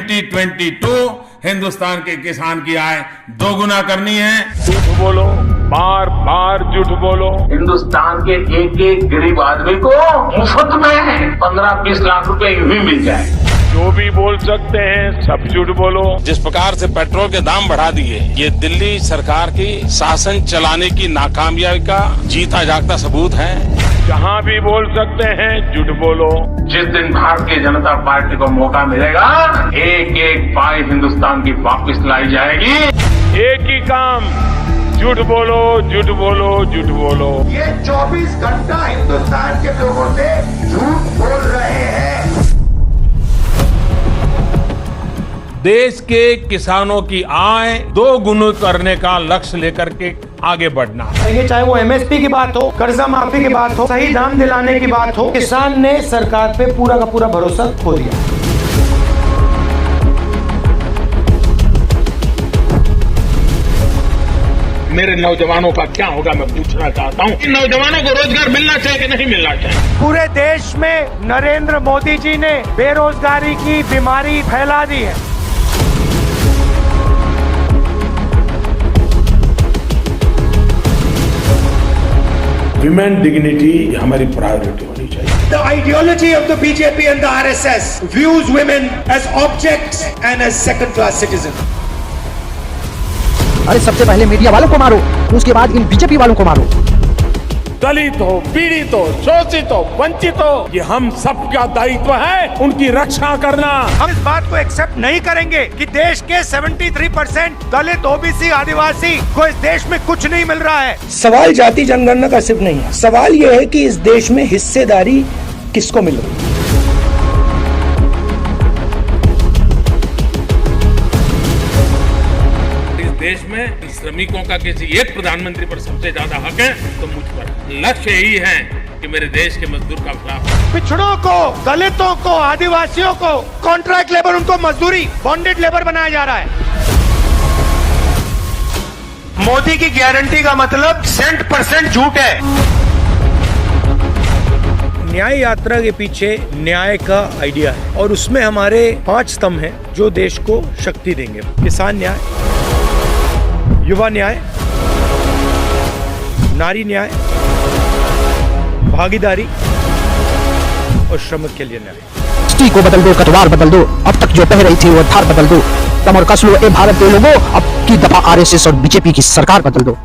2022 हिंदुस्तान के किसान की आय दोगुना करनी है। झूठ बोलो, बार बार झूठ बोलो। हिंदुस्तान के एक एक गरीब आदमी को मुफ्त में 15-20 लाख रुपए यूं ही मिल जाए। जो भी बोल सकते हैं सब झूठ बोलो। जिस प्रकार से पेट्रोल के दाम बढ़ा दिए, ये दिल्ली सरकार की शासन चलाने की नाकामयाबी का जीता जागता सबूत है। जहाँ भी बोल सकते हैं झूठ बोलो। जिस दिन भारतीय जनता पार्टी को मौका मिलेगा, एक एक पाई हिंदुस्तान की वापस लाई जाएगी। एक ही काम, झूठ बोलो, झूठ बोलो, झूठ बोलो। ये 24 घंटा हिंदुस्तान के लोगों से झूठ बोल रहे हैं। देश के किसानों की आय दोगुनी करने का लक्ष्य लेकर के आगे बढ़ना। ये चाहे वो एमएसपी की बात हो, कर्जा माफी की बात हो, सही दाम दिलाने की बात हो, किसान ने सरकार पे पूरा का पूरा भरोसा खो दिया। मेरे नौजवानों का क्या होगा, मैं पूछना चाहता हूँ। इन नौजवानों को रोजगार मिलना चाहिए कि नहीं मिलना चाहिए? पूरे देश में नरेंद्र मोदी जी ने बेरोजगारी की बीमारी फैला दी है। विमेन डिग्निटी हमारी प्रायोरिटी होनी चाहिए। The ideology of the BJP and the RSS views women as objects and as second-class citizens. अरे सबसे पहले मीडिया वालों को मारो, उसके बाद इन बीजेपी वालों को मारो। दलित हो, पीड़ित हो, शोषित हो, वंचित हो, ये हम सबका दायित्व है उनकी रक्षा करना। हम इस बात को एक्सेप्ट नहीं करेंगे कि देश के 73% दलित, ओबीसी, आदिवासी को इस देश में कुछ नहीं मिल रहा है। सवाल जाति जनगणना का सिर्फ नहीं है, सवाल यह है कि इस देश में हिस्सेदारी किसको मिल रही है। देश में श्रमिकों का किसी एक प्रधानमंत्री पर सबसे ज्यादा हक है तो मुझ पर। लक्ष्य यही है कि मेरे देश के मजदूर का खिलाफ। पिछड़ों को, दलितों को, आदिवासियों को कॉन्ट्रैक्ट लेबर, उनको मजदूरी, बॉन्डेड लेबर बनाया जा रहा है। मोदी की गारंटी का मतलब 100% झूठ है। न्याय यात्रा के पीछे न्याय का आइडिया है और उसमें हमारे 5 स्तंभ हैं जो देश को शक्ति देंगे। किसान न्याय, युवा न्याय, नारी न्याय, भागीदारी और श्रमिक के लिए न्याय। स्टी को बदल दो, कटवार बदल दो, अब तक जो कह रही थी वो धार बदल दो। कमर कस लो ए भारत के लोगों, अब की दफा आरएसएस और बीजेपी की सरकार बदल दो।